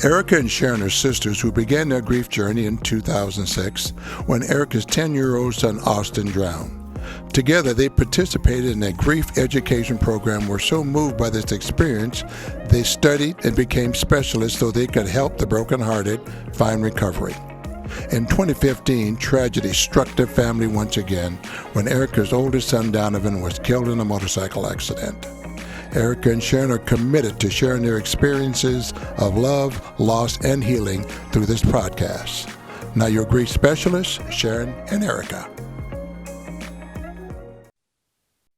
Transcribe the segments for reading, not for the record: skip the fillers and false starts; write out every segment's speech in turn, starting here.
Erica and Sharon are sisters who began their grief journey in 2006 when Erica's 10-year-old son Austin drowned. Together, they participated in a grief education program, were so moved by this experience, they studied and became specialists so they could help the brokenhearted find recovery. In 2015, tragedy struck their family once again when Erica's oldest son Donovan was killed in a motorcycle accident. Erica and Sharon are committed to sharing their experiences of love, loss, and healing through this podcast. Now your grief specialists, Sharon and Erica.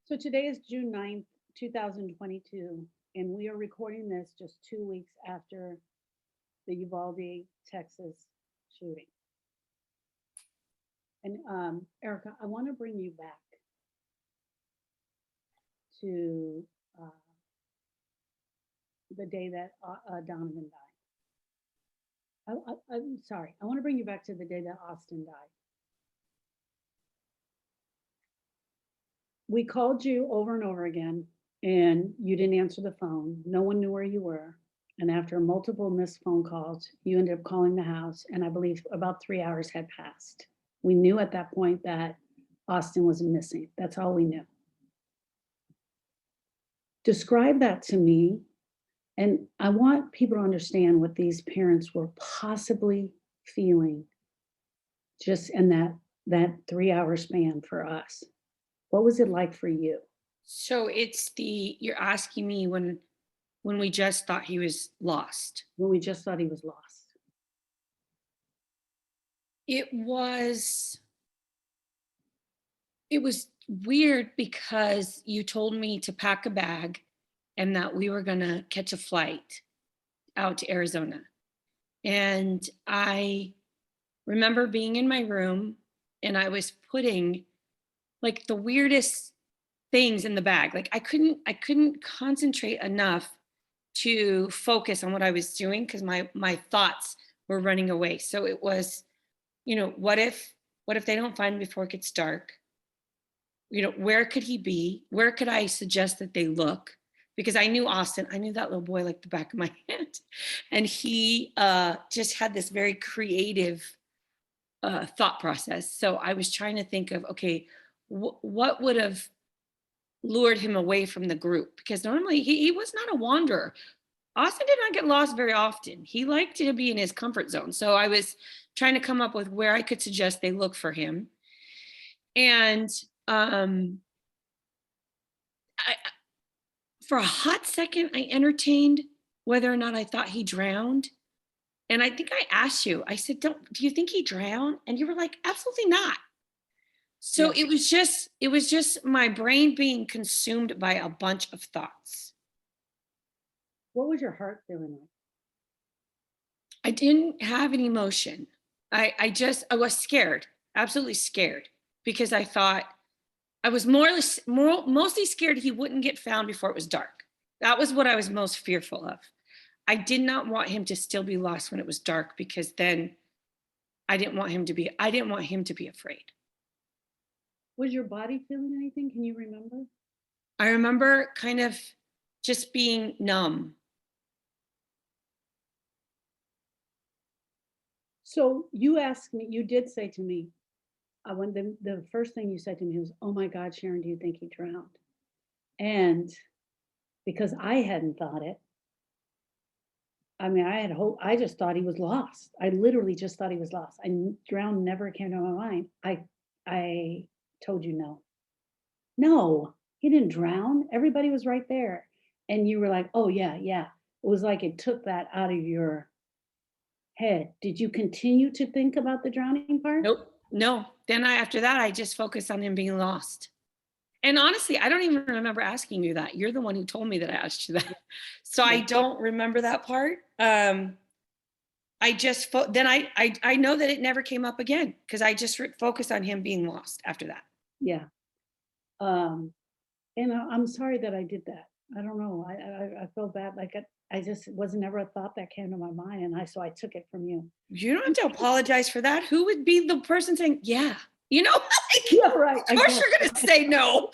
So today is June 9th, 2022, and we are recording this just 2 weeks after the Uvalde, Texas shooting. And Erica, I want to bring you back to the day that Donovan died. I'm sorry. I want to bring you back to the day that Austin died. We called you over and over again, and you didn't answer the phone. No one knew where you were. And after multiple missed phone calls, you ended up calling the house, and I believe about 3 hours had passed. We knew at that point that Austin was missing. That's all we knew. Describe that to me. And I want people to understand what these parents were possibly feeling just in that 3 hour span for us. What was it like for you? So you're asking me when we just thought he was lost. When we just thought he was lost. It was weird because you told me to pack a bag and that we were going to catch a flight out to Arizona. And I remember being in my room and I was putting like the weirdest things in the bag. Like I couldn't concentrate enough to focus on what I was doing because my thoughts were running away. So it was, what if they don't find him before it gets dark? Where could he be? Where could I suggest that they look? Because I knew Austin, I knew that little boy like the back of my hand. And he just had this very creative thought process. So I was trying to think of, okay, what would have lured him away from the group? Because normally he was not a wanderer. Austin did not get lost very often. He liked to be in his comfort zone. So I was trying to come up with where I could suggest they look for him. And for a hot second, I entertained whether or not I thought he drowned. And I think I asked you, I said, do you think he drowned? And you were like, absolutely not. So yeah. It was just my brain being consumed by a bunch of thoughts. What was your heart feeling like? I didn't have an emotion. I was scared, absolutely scared, because I thought I was mostly scared he wouldn't get found before it was dark. That was what I was most fearful of. I did not want him to still be lost when it was dark, because then I didn't want him to be afraid. Was your body feeling anything? Can you remember? I remember kind of just being numb. So you asked me, you did say to me, when the first thing you said to me was, oh my God, Sharon, do you think he drowned? And because I hadn't thought it, I mean, I had hope. I just thought he was lost. I literally just thought he was lost. Drowned never came to my mind. I told you no, he didn't drown. Everybody was right there. And you were like, oh yeah. It was like it took that out of your head. Did you continue to think about the drowning part? Nope. No. Then after that, I just focused on him being lost. And honestly, I don't even remember asking you that. You're the one who told me that I asked you that. So I don't remember that part. I just, then I know that it never came up again because I just focused on him being lost after that. Yeah. And I'm sorry that I did that. I don't know. I feel bad. Like I just wasn't ever a thought that came to my mind. And so I took it from you. You don't have to apologize for that. Who would be the person saying, yeah, yeah, right. Of course you're going to say no.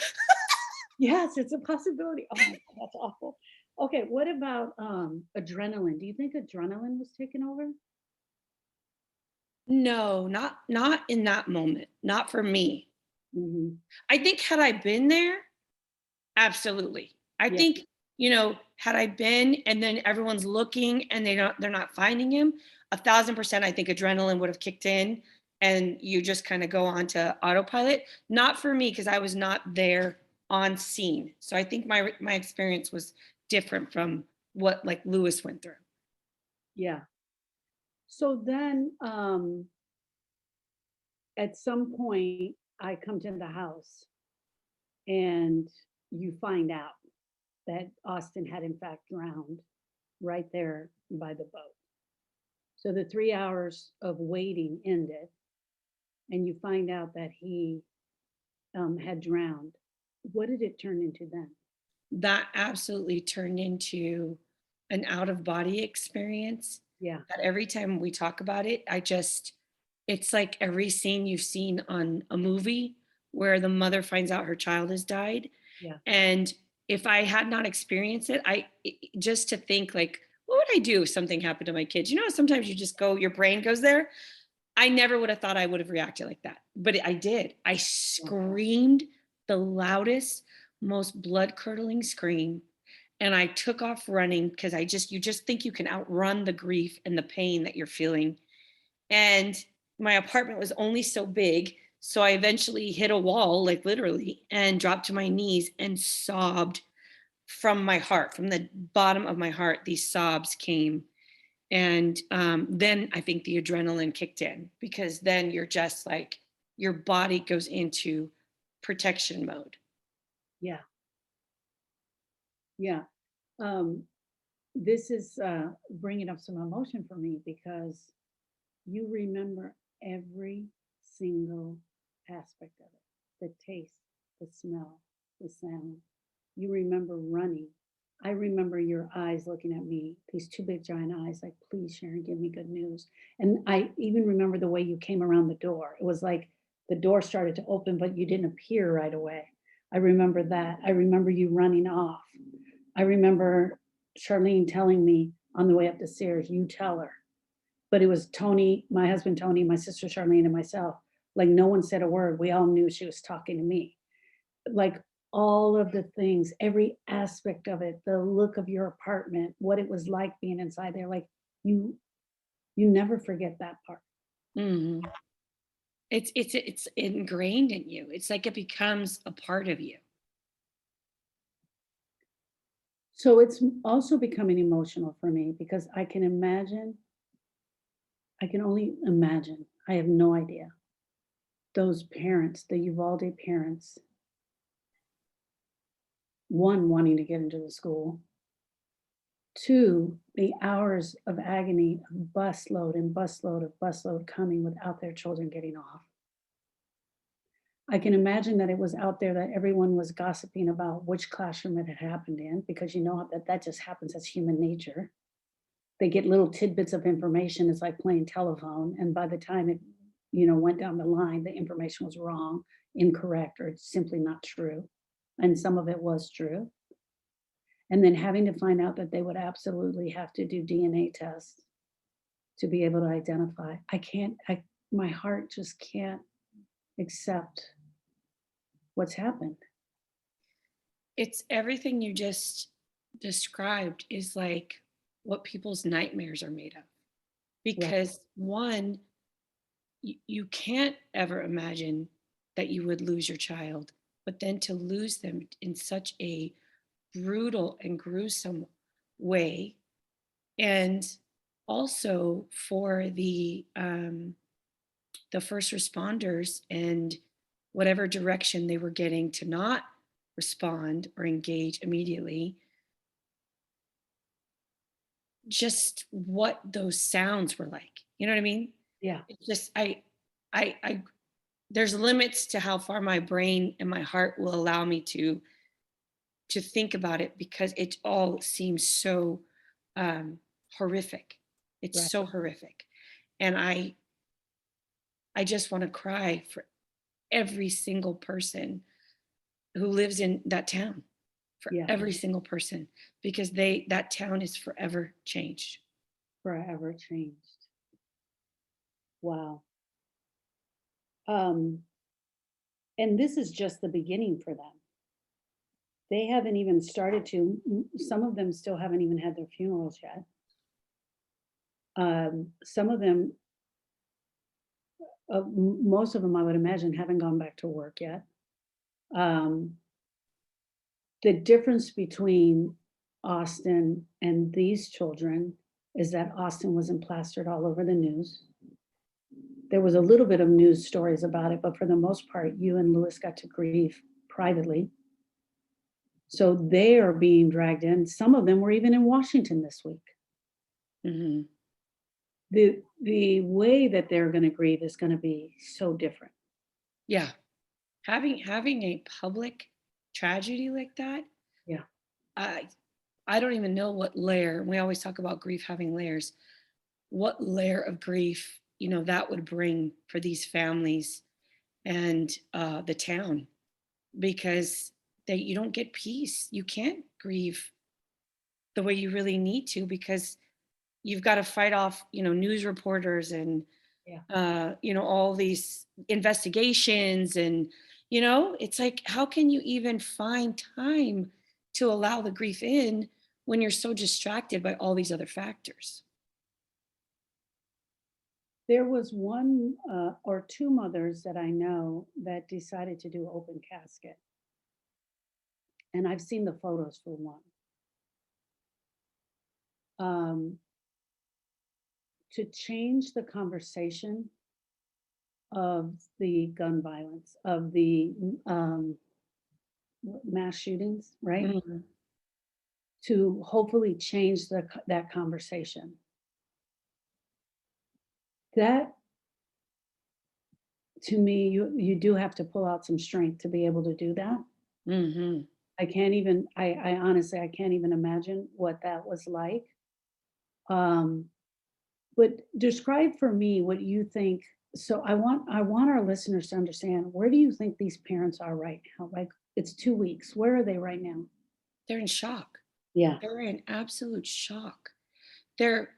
Yes, it's a possibility. Oh my God, that's awful. Okay, what about adrenaline? Do you think adrenaline was taken over? No, not in that moment, not for me. Hmm. I think had I been there, absolutely. I Yeah, think, had I been and then everyone's looking and they're not finding him, 1,000% I think adrenaline would have kicked in and you just kind of go on to autopilot. Not for me because I was not there on scene. So I think my experience was different from what like Lewis went through. yeah. So then, at some point, I come to the house and you find out that Austin had in fact drowned right there by the boat. So the 3 hours of waiting ended, and you find out that he had drowned. What did it turn into then? That absolutely turned into an out of body experience Yeah, that every time we talk about it, it's like every scene you've seen on a movie where the mother finds out her child has died. yeah, And if I had not experienced it, just to think like, what would I do if something happened to my kids? Sometimes you just go, your brain goes there. I never would have thought I would have reacted like that, but I did. I yeah, screamed the loudest, most blood curdling scream. And I took off running because you just think you can outrun the grief and the pain that you're feeling. And my apartment was only so big. So I eventually hit a wall, like literally, and dropped to my knees and sobbed from my heart, from the bottom of my heart. These sobs came and then I think the adrenaline kicked in because then you're just like, your body goes into protection mode. yeah, yeah. Um, this is bringing up some emotion for me because you remember every single aspect of it, the taste, the smell, the sound. You remember running. I remember your eyes looking at me, these two big giant eyes, like, please, Sharon, give me good news. And I even remember the way you came around the door. It was like the door started to open, but you didn't appear right away. I remember that. I remember you running off. I remember Charlene telling me on the way up the stairs, you tell her. But it was Tony, my husband Tony, my sister Charlene, and myself. Like no one said a word. We all knew she was talking to me. Like all of the things, every aspect of it, the look of your apartment, what it was like being inside there. Like you, you never forget that part. Mhm. It's ingrained in you. It's like it becomes a part of you. So it's also becoming emotional for me because I can only imagine. I have no idea. Those parents, the Uvalde parents, one wanting to get into the school, two, the hours of agony of busload and busload of busload coming without their children getting off. I can imagine that it was out there that everyone was gossiping about which classroom it had happened in because you know that that just happens as human nature. They get little tidbits of information. It's like playing telephone, and by the time it, went down the line, the information was wrong, incorrect, or it's simply not true. And some of it was true. And then having to find out that they would absolutely have to do DNA tests to be able to identify. I can't, my heart just can't accept what's happened. It's everything you just described is like what people's nightmares are made of. Right, Because one, you can't ever imagine that you would lose your child, but then to lose them in such a brutal and gruesome way. And also for the first responders and whatever direction they were getting to not respond or engage immediately, just what those sounds were like. You know what I mean? yeah, It's just I there's limits to how far my brain and my heart will allow me to think about it because it all seems so um, horrific. It's right. so horrific, and I just want to cry for every single person who lives in that town, for Yeah, every single person, because that town is forever changed. forever changed. Wow. Um, and this is just the beginning for them. They haven't even started to, some of them still haven't even had their funerals yet. Some of them, most of them, I would imagine, haven't gone back to work yet. Um, the difference between Austin and these children is that Austin wasn't plastered all over the news. There was a little bit of news stories about it, but for the most part, you and Lewis got to grieve privately. So they are being dragged in. Some of them were even in Washington this week. Hmm. The way that they're going to grieve is going to be so different. Yeah. Having a public tragedy like that, Yeah. I don't even know what layer. We always talk about grief having layers. What layer of grief, that would bring for these families and the town, because you don't get peace. You can't grieve the way you really need to, because you've got to fight off, news reporters and Yeah. all these investigations, and it's like, how can you even find time to allow the grief in when you're so distracted by all these other factors? There was one or two mothers that I know that decided to do open casket. And I've seen the photos for one. Um, to change the conversation of the gun violence, of the um, mass shootings, right? Mhm. To hopefully change that conversation. That, to me, you do have to pull out some strength to be able to do that. Mhm. I honestly, I can't even imagine what that was like. Um, but describe for me what you think. So I want our listeners to understand, where do you think these parents are right now? Like, it's 2 weeks. Where are they right now? They're in shock. Yeah. They're in absolute shock.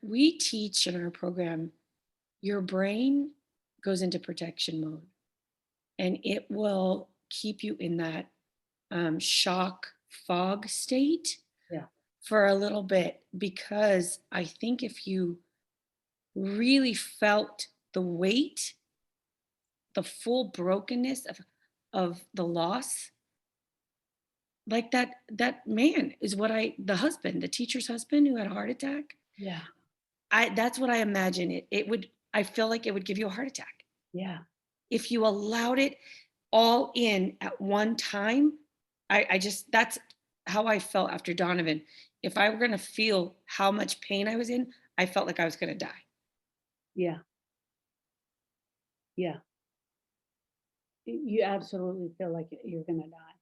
We teach in our program, your brain goes into protection mode, and it will keep you in that shock fog state Yeah. for a little bit, because I think if you really felt the weight, the full brokenness of the loss, like that man is the husband, the teacher's husband who had a heart attack. Yeah. That's what I imagine it would. I feel like it would give you a heart attack Yeah. if you allowed it all in at one time. I just, that's how I felt after Donovan. If I were going to feel how much pain I was in, I felt like I was going to die. Yeah. Yeah. You absolutely feel like you're going to die.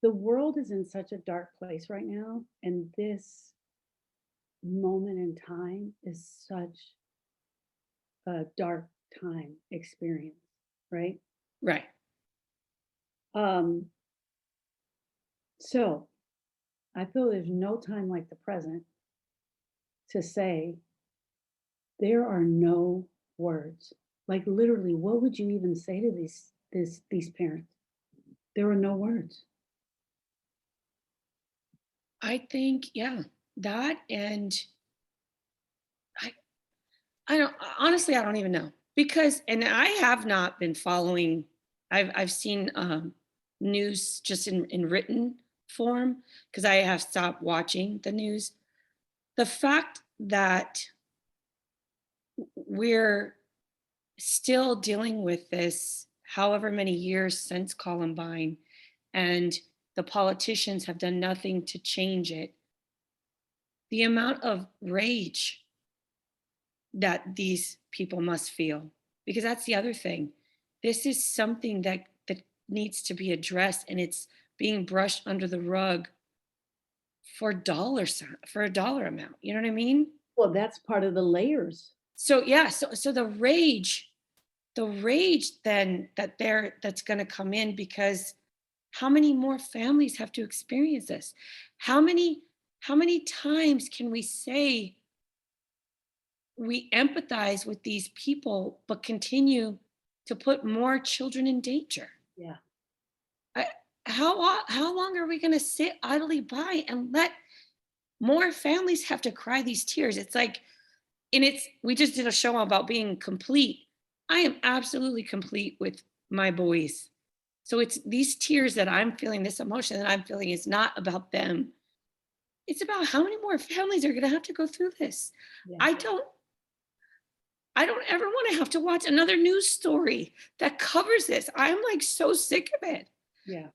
The world is in such a dark place right now, and this moment in time is such a dark time experience, right? Right. Um, so I feel there's no time like the present to say there are no words. Like, literally, what would you even say to these parents? There are no words. I think, yeah, that, and I, I don't, honestly, I don't even know, because, and I have not been following, I've seen news just in written form, because I have stopped watching the news. The fact that we're still dealing with this however many years since Columbine, and the politicians have done nothing to change it. The amount of rage that these people must feel, because that's the other thing. This is something that needs to be addressed, and it's being brushed under the rug for a dollar amount. You know what I mean? Well, that's part of the layers. So yeah, so the rage then that's going to come in, because how many more families have to experience this? How many times can we say we empathize with these people, but continue to put more children in danger? Yeah. I, how long are we going to sit idly by and let more families have to cry these tears? It's like, and it's, we just did a show about being complete. I am absolutely complete with my boys. So it's these tears that I'm feeling, this emotion that I'm feeling is not about them. It's about how many more families are going to have to go through this. Yeah. I don't ever want to have to watch another news story that covers this. I'm like so sick of it. Yeah.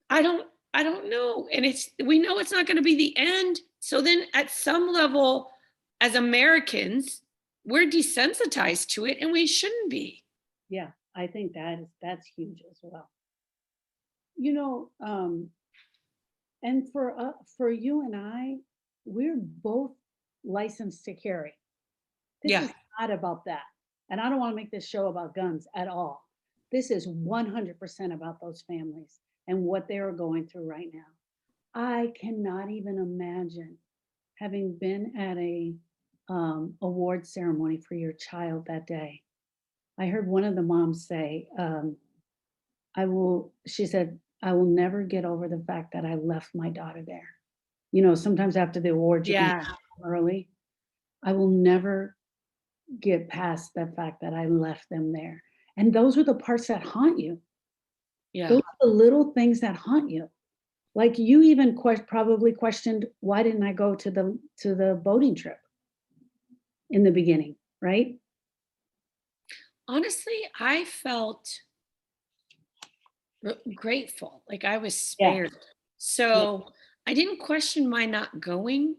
I don't know. And it's, we know it's not going to be the end. So then at some level, as Americans, we're desensitized to it and we shouldn't be. Yeah. I think that's huge as well. You know, and for you and I, we're both licensed to carry. This Yeah. is not about that. And I don't want to make this show about guns at all. This is 100% about those families and what they are going through right now. I cannot even imagine having been at a award ceremony for your child that day. I heard one of the moms say, she said, I will never get over the fact that I left my daughter there. You know, sometimes after the awards, you can Yeah. come early. I will never get past the fact that I left them there. And those are the parts that haunt you. Yeah. Those are the little things that haunt you. Like you even probably questioned, why didn't I go to the boating trip in the beginning, right? Honestly, I felt grateful. Like I was Yeah. spared. Yeah. So I didn't question my not going.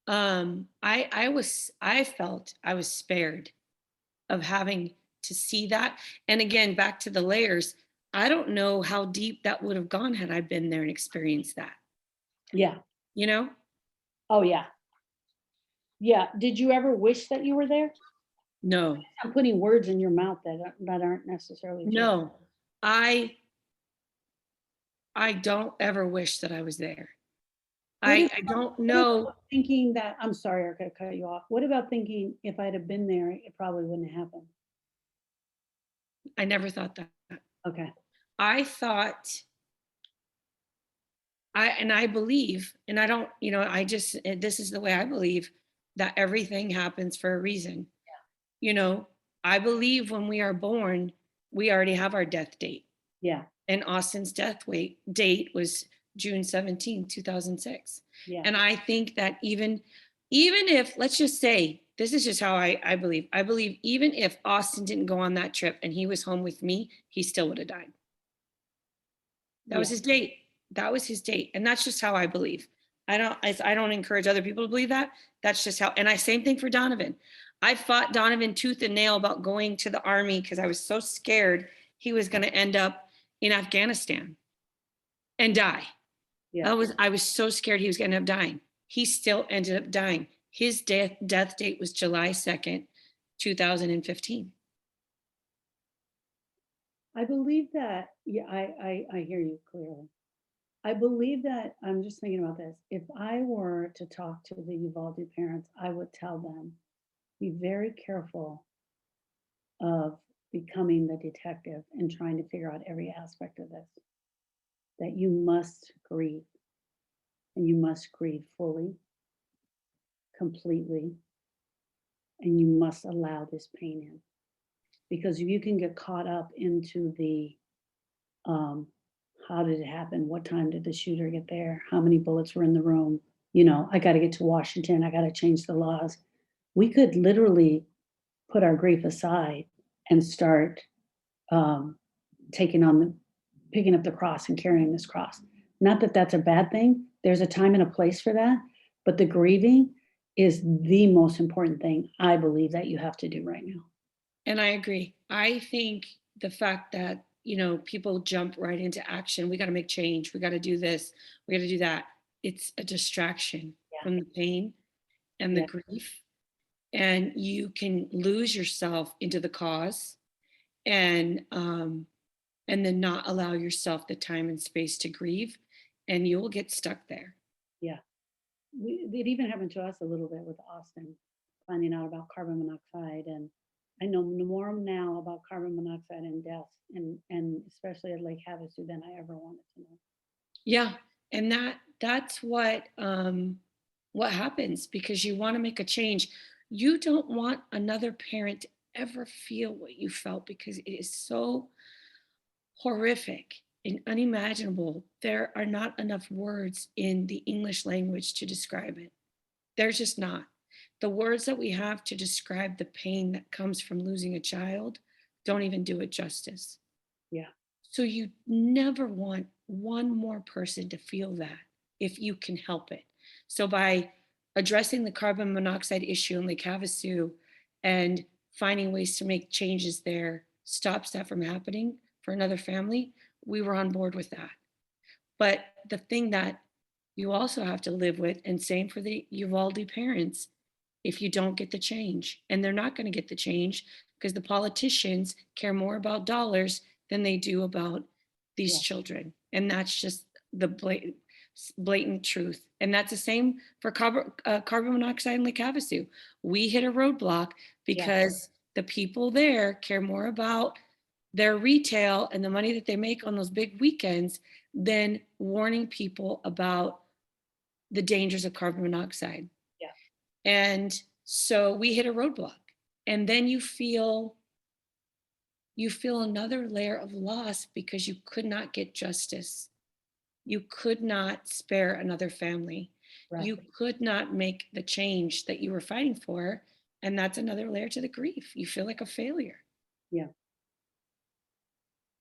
I felt I was spared of having to see that. And again, back to the layers, I don't know how deep that would have gone had I been there and experienced that, Yeah. you know? Oh yeah. Yeah. Did you ever wish that you were there? No, I'm putting words in your mouth that aren't necessarily true. no. I I don't ever wish that I was there. What I don't what know. about thinking that I'm sorry, I could cut you off. What about thinking if I'd have been there, it probably wouldn't have happened? I never thought that. Okay. I thought I believe, and I don't, you know, I just, this is the way I believe that everything happens for a reason. You know, I believe when we are born, we already have our death date. Yeah. And Austin's date was June 17, 2006. Yeah. And I think that even if, let's just say, this is just how I believe. I believe even if Austin didn't go on that trip and he was home with me, he still would have died. That was Yeah. his date. That was his date. And that's just how I believe. I don't encourage other people to believe that. That's just how, and same thing for Donovan. I fought Donovan tooth and nail about going to the army because I was so scared he was going to end up in Afghanistan and die. Yeah. I was so scared he was going to end up dying. He still ended up dying. His death date was July 2nd, 2015. I believe that, yeah, I hear you clearly. I believe that I'm just thinking about this. If I were to talk to the Uvalde parents, I would tell them, be very careful of becoming the detective and trying to figure out every aspect of this. That you must grieve, and you must grieve fully, completely, and you must allow this pain in. Because you can get caught up into the um, how did it happen? What time did the shooter get there? How many bullets were in the room? You know, I got to get to Washington. I got to change the laws. We could literally put our grief aside and start um, taking on picking up the cross and carrying this cross. Not that that's a bad thing. There's a time and a place for that, but the grieving is the most important thing I believe that you have to do right now. And I agree. I think the fact that, you know, people jump right into action, we got to make change, we got to do this, we got to do that. It's a distraction Yeah. from the pain and the Yeah. grief. And you can lose yourself into the cause and and then not allow yourself the time and space to grieve, and you will get stuck there. Yeah. It even happened to us a little bit with Austin, finding out about carbon monoxide. And I know more now about carbon monoxide and death, and especially at Lake Havasu, than I ever wanted to know. Yeah, and that's what happens because you want to make a change. You don't want another parent to ever feel what you felt because it is so horrific and unimaginable. There are not enough words in the English language to describe it. There's just not. The words that we have to describe the pain that comes from losing a child don't even do it justice. Yeah. So you never want one more person to feel that if you can help it. So by addressing the carbon monoxide issue in Lake Havasu and finding ways to make changes there stops that from happening for another family, we were on board with that. But the thing that you also have to live with, and same for the Uvalde parents, if you don't get the change, and they're not going to get the change because the politicians care more about dollars than they do about these Yeah. children. And that's just the blatant truth. And that's the same for carbon monoxide in Lake Havasu. We hit a roadblock because the people there care more about their retail and the money that they make on those big weekends than warning people about the dangers of carbon monoxide. Yeah. And so we hit a roadblock. And then you feel another layer of loss because you could not get justice. You could not spare another family. Right. You could not make the change that you were fighting for. And that's another layer to the grief. You feel like a failure. Yeah.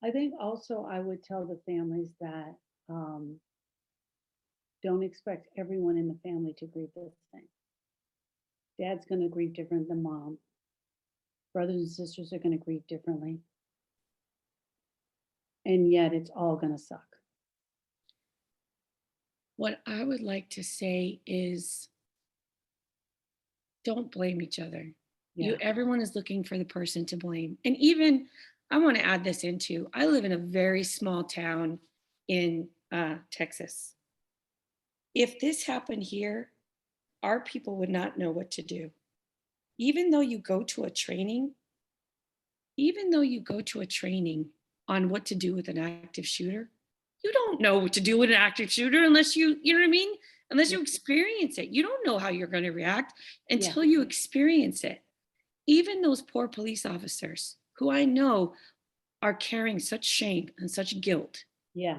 I think also I would tell the families that don't expect everyone in the family to grieve the same. Dad's going to grieve different than mom. Brothers and sisters are going to grieve differently. And yet it's all going to suck. What I would like to say is don't blame each other. Yeah. Everyone is looking for the person to blame. And even I want to add this into, I live in a very small town in Texas. If this happened here, our people would not know what to do. Even though you go to a training, on what to do with an active shooter, you don't know what to do with an active shooter unless you know what I mean? Unless you experience it. You don't know how you're going to react until you experience it. Even those poor police officers who I know are carrying such shame and such guilt. Yeah.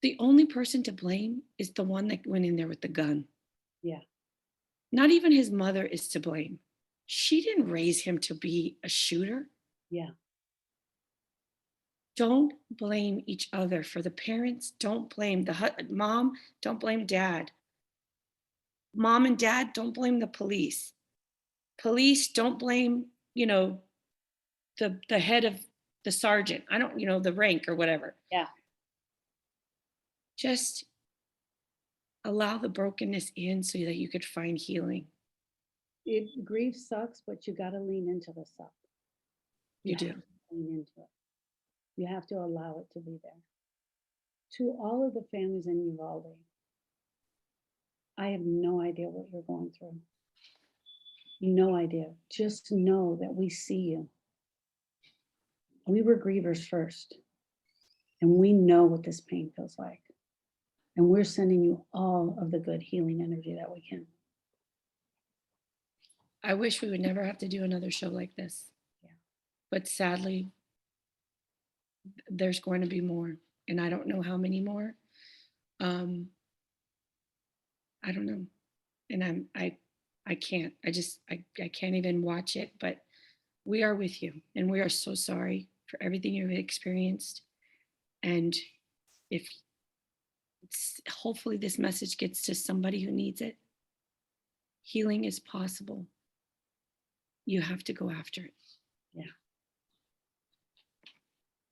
The only person to blame is the one that went in there with the gun. Yeah. Not even his mother is to blame. She didn't raise him to be a shooter. Yeah. Don't blame each other. For the parents, don't blame the mom, don't blame dad. Mom and dad, don't blame the police. Police, don't blame, the head of the sergeant. I don't, the rank or whatever. Yeah. Just allow the brokenness in so that you could find healing. Grief sucks, but you got to lean into the suck. You do. Lean into it. You have to allow it to be there. To all of the families in Uvalde, I have no idea what you're going through. No idea. Just know that we see you. We were grievers first, and we know what this pain feels like. And we're sending you all of the good healing energy that we can. I wish we would never have to do another show like this. Yeah. But sadly, there's going to be more. And I don't know how many more. I don't know. And I can't. I can't even watch it. But we are with you. And we are so sorry for everything you've experienced. And if hopefully this message gets to somebody who needs it, healing is possible. You have to go after it. Yeah.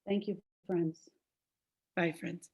Thank you, friends. Bye, friends.